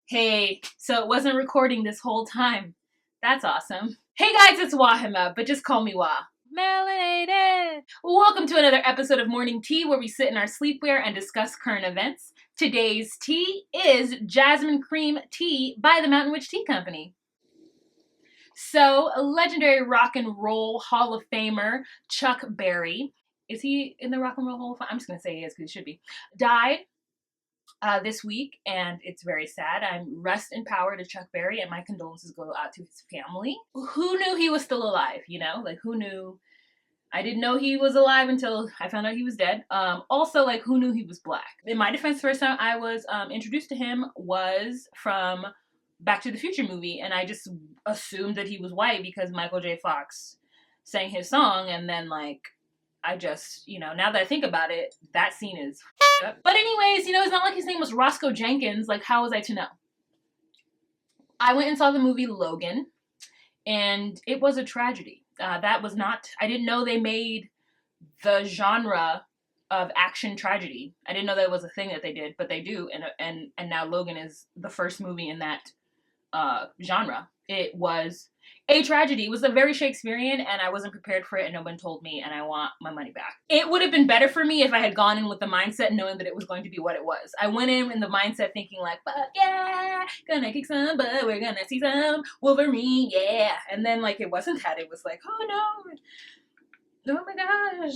Hey, so it wasn't recording this whole time. That's awesome. Hey guys, it's Wahima, but just call me Wah. Melanated! Welcome to another episode of Morning Tea where we sit in our sleepwear and discuss current events. Today's tea is Jasmine Creme Tea by the Mountain Witch Tea Company. So, a legendary rock and roll Hall of Famer, Chuck Berry, is he in the Rock and Roll Hall of Fame? I'm just going to say he is because he should be. Died this week, and it's very sad. I'm rest in power to Chuck Berry, and my condolences go out to his family. Who knew he was still alive, you know? Like, who knew? I didn't know he was alive until I found out he was dead. Also, like, who knew he was black? In my defense, the first time I was introduced to him was from Back to the Future movie, and I just assumed that he was white because Michael J. Fox sang his song, and then, like, I just, now that I think about it, that scene is up. But anyways, it's not like his name was Roscoe Jenkins. Like, how was I to know? I went and saw the movie Logan, and it was a tragedy. That was not, I didn't know they made the genre of action tragedy. I didn't know that was a thing that they did, but they do, and now Logan is the first movie in that genre. It was a tragedy. It was a very Shakespearean, and I wasn't prepared for it, and no one told me, and I want my money back. It would have been better for me if I had gone in with the mindset knowing that it was going to be what it was. I went in the mindset thinking like, fuck yeah, gonna kick some butt, we're gonna see some Wolverine, yeah. And then, like, it wasn't that. It was like, oh no, oh my gosh,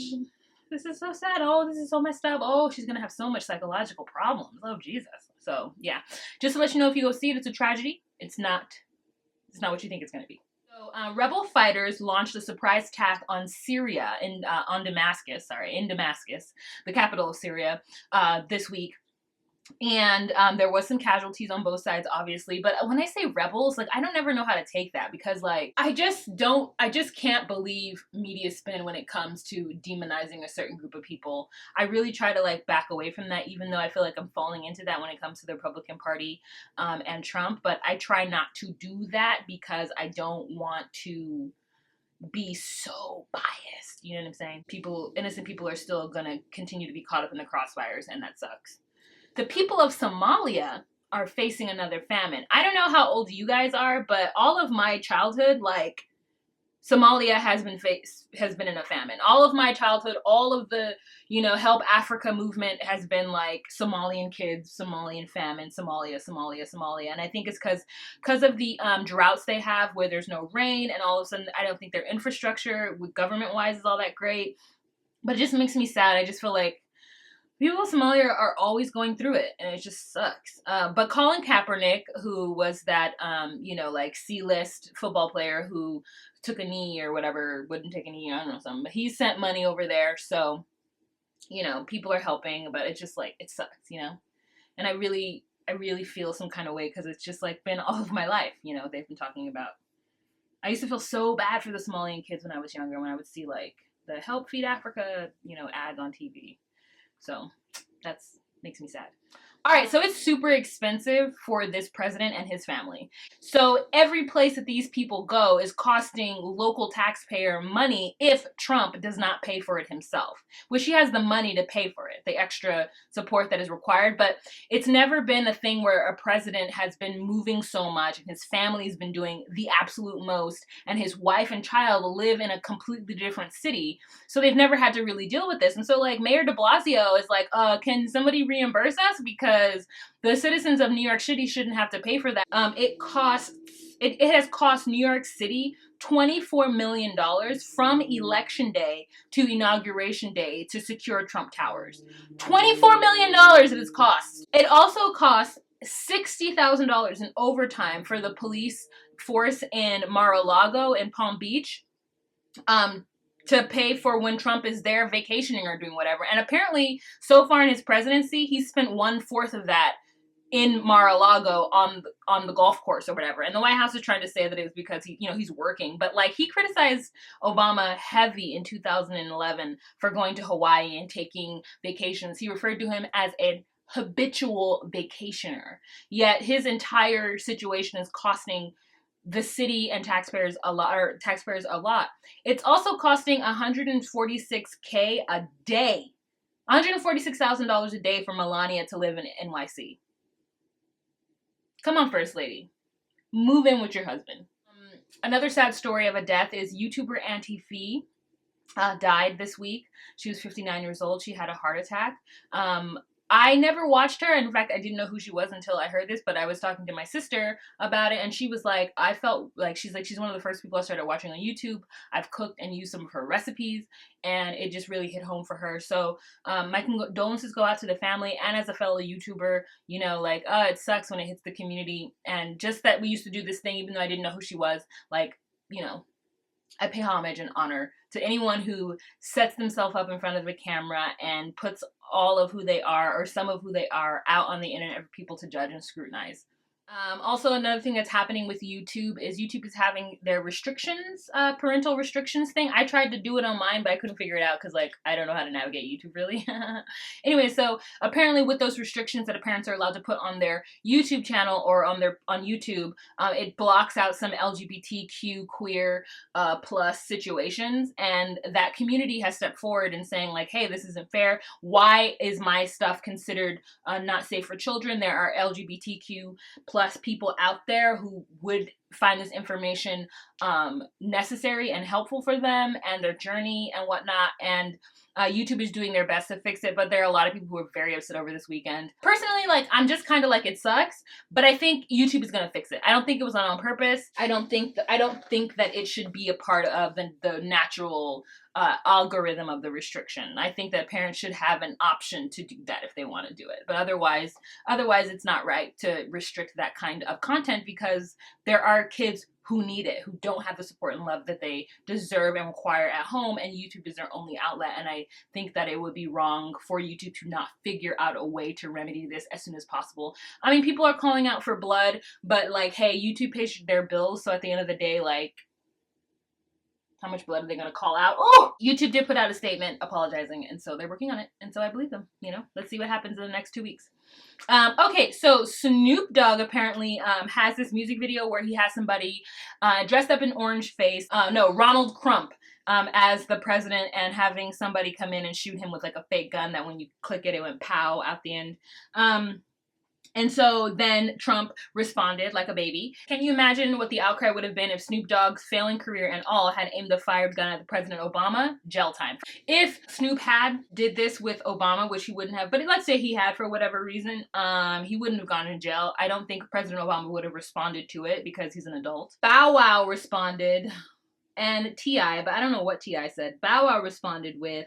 this is so sad. Oh, this is so messed up. Oh, she's gonna have so much psychological problems. Oh, Jesus. So, yeah. Just to let you know, if you go see it, it's a tragedy. It's not what you think it's going to be. So, rebel fighters launched a surprise attack on Syria, in Damascus, the capital of Syria, this week. And there was some casualties on both sides, obviously. But when I say rebels, like, I don't ever know how to take that because, like, I just can't believe media spin when it comes to demonizing a certain group of people. I really try to, like, back away from that, even though I feel like I'm falling into that when it comes to the Republican Party and Trump. But I try not to do that because I don't want to be so biased. You know what I'm saying? Innocent people are still gonna continue to be caught up in the crossfires, and that sucks. The people of Somalia are facing another famine. I don't know how old you guys are, but all of my childhood, like, Somalia has been in a famine. All of my childhood, all of the, Help Africa movement has been like Somalian kids, Somalian famine, Somalia. And I think it's because of the droughts they have where there's no rain, and all of a sudden I don't think their infrastructure government-wise is all that great. But it just makes me sad. I just feel like people in Somalia are always going through it, and it just sucks. But Colin Kaepernick, who was that, like, C-list football player who took a knee or whatever, wouldn't take a knee, I don't know, something. But he sent money over there, so, people are helping, but it's just, like, it sucks, And I really feel some kind of way because it's just, like, been all of my life, they've been talking about. I used to feel so bad for the Somalian kids when I was younger, when I would see, like, the Help Feed Africa, ads on TV. So that's makes me sad. All right, so it's super expensive for this president and his family. So every place that these people go is costing local taxpayer money if Trump does not pay for it himself, which he has the money to pay for it, the extra support that is required. But it's never been a thing where a president has been moving so much and his family's been doing the absolute most, and his wife and child live in a completely different city. So they've never had to really deal with this. And so, like, Mayor de Blasio is like, can somebody reimburse us? Because the citizens of New York City shouldn't have to pay for that. It has cost New York City $24 million from election day to inauguration day to secure Trump Towers. $24 million it has cost. It also costs $60,000 in overtime for the police force in Mar-a-Lago and Palm Beach. To pay for when Trump is there vacationing or doing whatever. And apparently, so far in his presidency, he's spent 1/4 of that in Mar-a-Lago on the golf course or whatever. And the White House is trying to say that it was because he's working. But, like, he criticized Obama heavy in 2011 for going to Hawaii and taking vacations. He referred to him as a habitual vacationer. Yet his entire situation is costing the city and taxpayers a lot. It's also costing $146K a day, $146,000 a day for Melania to live in NYC. Come on, First Lady. Move in with your husband. Another sad story of a death is YouTuber Auntie Fee. Died this week. She was 59 years old. She had a heart attack. I never watched her. In fact, I didn't know who she was until I heard this, but I was talking to my sister about it, and she was like, I felt like she's one of the first people I started watching on YouTube. I've cooked and used some of her recipes, and it just really hit home for her. So my condolences go out to the family, and as a fellow YouTuber, you know, like, it sucks when it hits the community, and just that we used to do this thing, even though I didn't know who she was, like, you know, I pay homage and honor to anyone who sets themselves up in front of a camera and puts all of who they are or some of who they are out on the internet for people to judge and scrutinize. Also, another thing that's happening with YouTube is having their restrictions, parental restrictions thing. I tried to do it on mine, but I couldn't figure it out because, like, I don't know how to navigate YouTube really. Anyway, so apparently with those restrictions that parents are allowed to put on their YouTube channel or on YouTube, it blocks out some LGBTQ queer plus situations, and that community has stepped forward and saying, like, hey, this isn't fair. Why is my stuff considered not safe for children? There are LGBTQ plus people out there who would find this information necessary and helpful for them and their journey and whatnot, and YouTube is doing their best to fix it, but there are a lot of people who are very upset over this weekend. Personally, like, I'm just kind of like, it sucks, but I think YouTube is gonna fix it. I don't think it was on purpose. I don't think that it should be a part of the natural algorithm of the restriction. I think that parents should have an option to do that if they want to do it, but otherwise it's not right to restrict that kind of content, because there are kids who need it, who don't have the support and love that they deserve and require at home, and YouTube is their only outlet, and I think that it would be wrong for YouTube to not figure out a way to remedy this as soon as possible. I mean, people are calling out for blood, but, like, hey, YouTube pays their bills, so at the end of the day, like, how much blood are they going to call out? Oh! YouTube did put out a statement apologizing, and so they're working on it, and so I believe them, you know? Let's see what happens in the next 2 weeks. Okay, so Snoop Dogg apparently has this music video where he has somebody dressed up in orange face, Ronald Crump, as the president, and having somebody come in and shoot him with, like, a fake gun that when you click it, it went pow at the end. And so then Trump responded like a baby. Can you imagine what the outcry would have been if Snoop Dogg's failing career and all had aimed a fired gun at President Obama? Jail time. If Snoop had did this with Obama, which he wouldn't have, but let's say he had for whatever reason, he wouldn't have gone to jail. I don't think President Obama would have responded to it because he's an adult. Bow Wow responded, and T.I., but I don't know what T.I. said. Bow Wow responded with,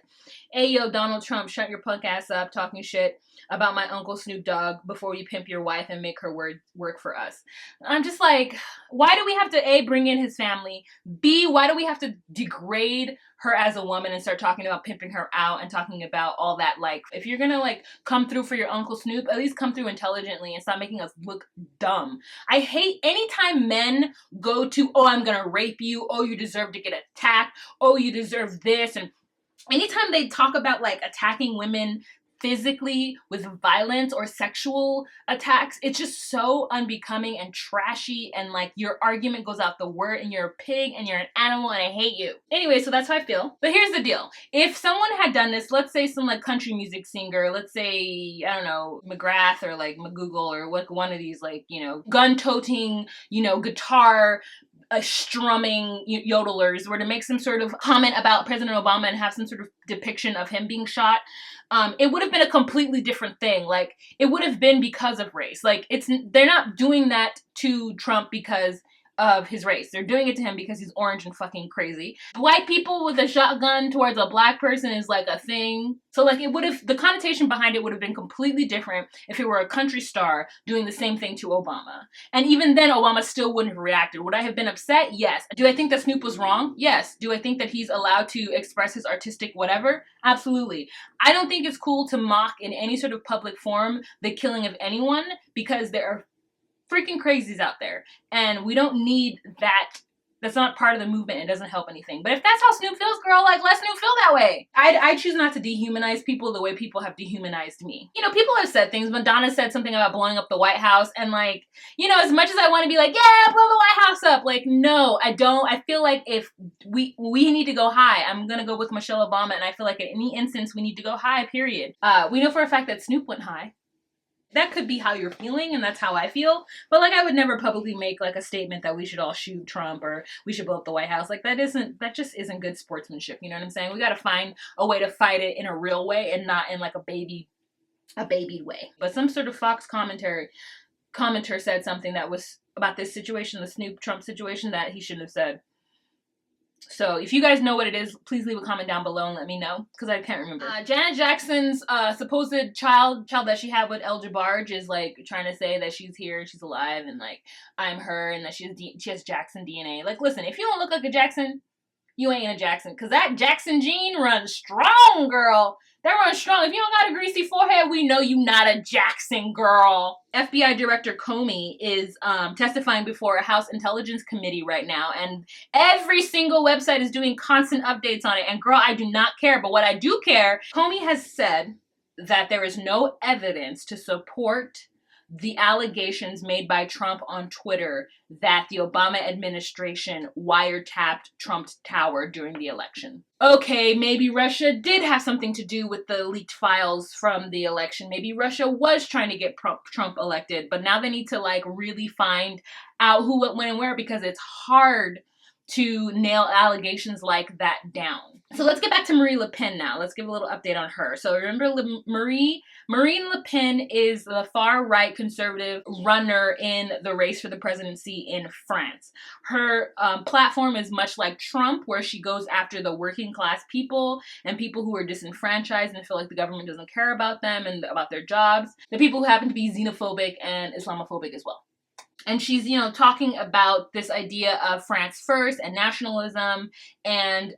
hey, yo, Donald Trump, shut your punk ass up talking shit about my uncle Snoop Dogg before you pimp your wife and make her work for us. I'm just like, why do we have to, A, bring in his family? B, why do we have to degrade her as a woman and start talking about pimping her out and talking about all that? Like, if you're gonna, like, come through for your Uncle Snoop, at least come through intelligently and stop making us look dumb. I hate anytime men go to, oh, I'm gonna rape you, oh, you deserve to get attacked, oh, you deserve this, and anytime they talk about, like, attacking women physically with violence or sexual attacks, it's just so unbecoming and trashy, and, like, your argument goes out the word, and you're a pig and you're an animal and I hate you. Anyway, so that's how I feel. But here's the deal. If someone had done this, let's say some, like, country music singer, let's say, I don't know, McGrath or, like, McGoogle or what, one of these, like, you know, gun-toting, you know, guitar strumming yodelers were to make some sort of comment about President Obama and have some sort of depiction of him being shot, it would have been a completely different thing. Like, it would have been because of race. Like, they're not doing that to Trump because of his race. They're doing it to him because he's orange and fucking crazy. White people with a shotgun towards a black person is, like, a thing. So, like, the connotation behind it would have been completely different if it were a country star doing the same thing to Obama. And even then, Obama still wouldn't have reacted. Would I have been upset? Yes. Do I think that Snoop was wrong? Yes. Do I think that he's allowed to express his artistic whatever? Absolutely. I don't think it's cool to mock in any sort of public forum the killing of anyone, because there are freaking crazies out there, and we don't need that. That's not part of the movement. It doesn't help anything. But if that's how Snoop feels, girl, like, let Snoop feel that way. I choose not to dehumanize people the way people have dehumanized me. You know, people have said things. Madonna said something about blowing up the White House, and, like, you know, as much as I want to be like, yeah, blow the White House up, like, no, I don't. I feel like if we need to go high, I'm gonna go with Michelle Obama, and I feel like at any instance we need to go high, period. We know for a fact that Snoop went high. that could be how you're feeling, and that's how I feel. But like, I would never publicly make like a statement that we should all shoot Trump or we should blow up the White House. Like, that just isn't good sportsmanship. You know what I'm saying? We got to find a way to fight it in a real way and not in like a baby way. But some sort of Fox commenter said something that was about this situation, the Snoop Trump situation, that he shouldn't have said. So if you guys know what it is, please leave a comment down below and let me know, because I can't remember. Janet Jackson's supposed child that she had with El Jabbarge is like trying to say that she's here, she's alive, and like I'm her, and that she has Jackson DNA. Like, listen, if you don't look like a Jackson, you ain't a Jackson, because that Jackson gene runs strong, girl. That runs strong. If you don't got a greasy forehead, we know you not a Jackson, girl. FBI Director Comey is testifying before a House Intelligence Committee right now, and every single website is doing constant updates on it. And girl, I do not care, but what I do care, Comey has said that there is no evidence to support the allegations made by Trump on Twitter that the Obama administration wiretapped Trump's tower during the election. Okay, maybe Russia did have something to do with the leaked files from the election. Maybe Russia was trying to get Trump elected, but now they need to like really find out who, what, when, and where, because it's hard to nail allegations like that down. So let's get back to Marine Le Pen now. Let's give a little update on her. So remember, Marine Le Pen is the far-right conservative runner in the race for the presidency in France. Her platform is much like Trump, where she goes after the working class people and people who are disenfranchised and feel like the government doesn't care about them and about their jobs. The people who happen to be xenophobic and Islamophobic as well. And she's, you know, talking about this idea of France first and nationalism and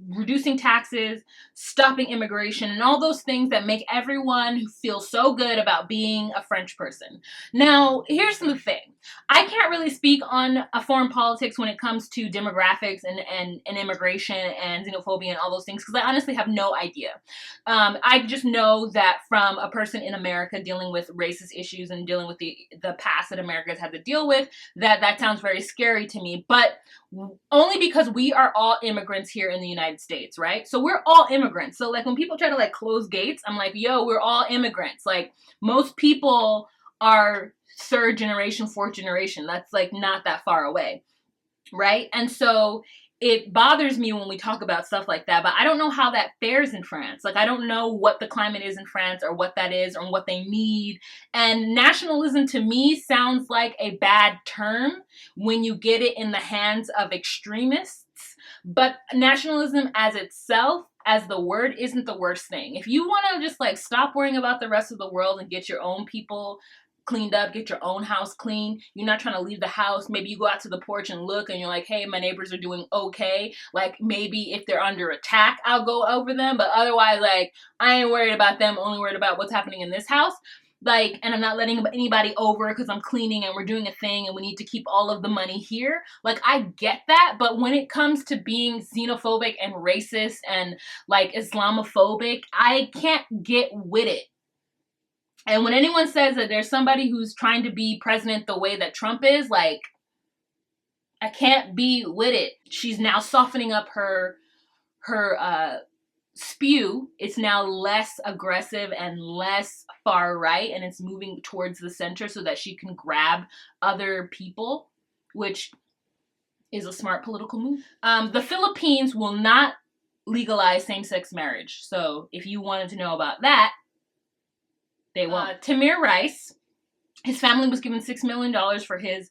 reducing taxes, stopping immigration, and all those things that make everyone feel so good about being a French person. Now, here's the thing. I can't really speak on foreign politics when it comes to demographics and immigration and xenophobia and all those things, because I honestly have no idea. I just know that from a person in America dealing with racist issues and dealing with the past that America's had to deal with, that sounds very scary to me, but only because we are all immigrants here in the United States, right? So we're all immigrants. So like when people try to like close gates, I'm like, yo, we're all immigrants. Like most people are third generation, fourth generation. That's like not that far away, right? And so it bothers me when we talk about stuff like that, but I don't know how that fares in France. Like, I don't know what the climate is in France or what that is or what they need. And nationalism to me sounds like a bad term when you get it in the hands of extremists. But nationalism as itself, as the word, isn't the worst thing. If you want to just like stop worrying about the rest of the world and get your own people cleaned up, get your own house clean, you're not trying to leave the house, maybe you go out to the porch and look and you're like, hey, my neighbors are doing okay, like maybe if they're under attack I'll go over them, but otherwise like I ain't worried about them, only worried about what's happening in this house. Like, and I'm not letting anybody over because I'm cleaning and we're doing a thing and we need to keep all of the money here. Like, I get that, but when it comes to being xenophobic and racist and like Islamophobic, I can't get with it. And when anyone says that there's somebody who's trying to be president the way that Trump is, like, I can't be with it. She's now softening up her spew. It's now less aggressive and less far right, and it's moving towards the center so that she can grab other people, which is a smart political move. The Philippines will not legalize same-sex marriage. So if you wanted to know about that, they won't. Tamir Rice, his family was given $6 million for his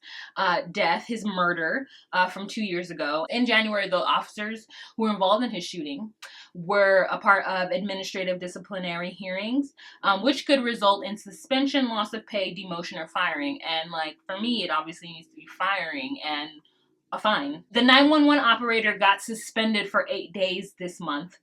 death, his murder from 2 years ago. In January, the officers who were involved in his shooting were a part of administrative disciplinary hearings, which could result in suspension, loss of pay, demotion, or firing. And like, for me, it obviously needs to be firing and a fine. The 911 operator got suspended for 8 days this month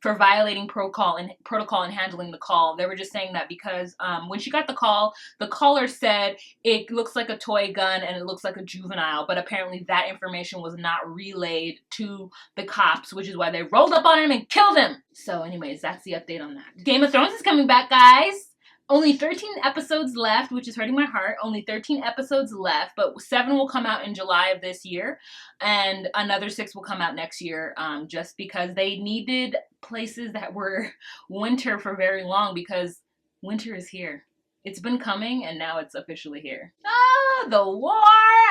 for violating protocol and handling the call. They were just saying that because when she got the call, the caller said it looks like a toy gun and it looks like a juvenile, but apparently that information was not relayed to the cops, which is why they rolled up on him and killed him. So anyways, that's the update on that. Game of Thrones is coming back, guys. Only 13 episodes left, which is hurting my heart. Only 13 episodes left, but 7 will come out in July of this year, and another 6 will come out next year, just because they needed places that were winter for very long, because winter is here. It's been coming, and now it's officially here. Ah, the war!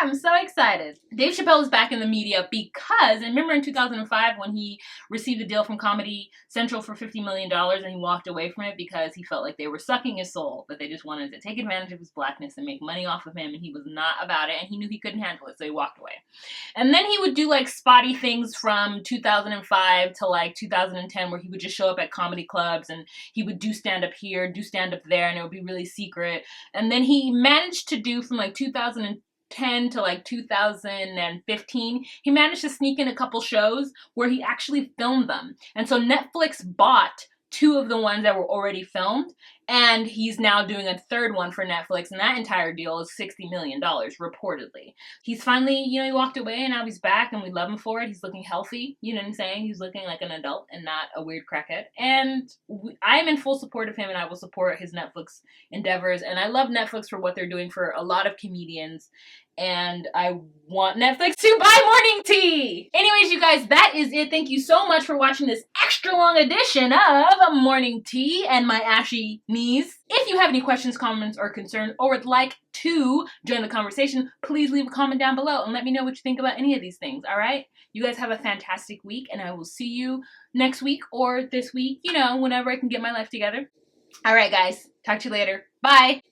I'm so excited. Dave Chappelle is back in the media because, and remember in 2005 when he received a deal from Comedy Central for $50 million and he walked away from it because he felt like they were sucking his soul, that they just wanted to take advantage of his blackness and make money off of him, and he was not about it, and he knew he couldn't handle it, so he walked away. And then he would do like spotty things from 2005 to like 2010 where he would just show up at comedy clubs and he would do stand-up here, do stand-up there, and it would be really secret. And then he managed to do from like 2010 to like 2015, he managed to sneak in a couple shows where he actually filmed them. And so Netflix bought 2 of the ones that were already filmed, and he's now doing a 3rd one for Netflix, and that entire deal is $60 million, reportedly. He's finally, he walked away, and now he's back, and we love him for it. He's looking healthy, you know what I'm saying? He's looking like an adult and not a weird crackhead. And I'm in full support of him, and I will support his Netflix endeavors, and I love Netflix for what they're doing for a lot of comedians, and I want Netflix to buy morning tea! Anyways, you guys, that is it. Thank you so much for watching this extra long edition of Morning Tea and my ashy knees. If you have any questions, comments, or concerns, or would like to join the conversation, please leave a comment down below and let me know what you think about any of these things, alright? You guys have a fantastic week, and I will see you next week or this week, whenever I can get my life together. Alright, guys. Talk to you later. Bye!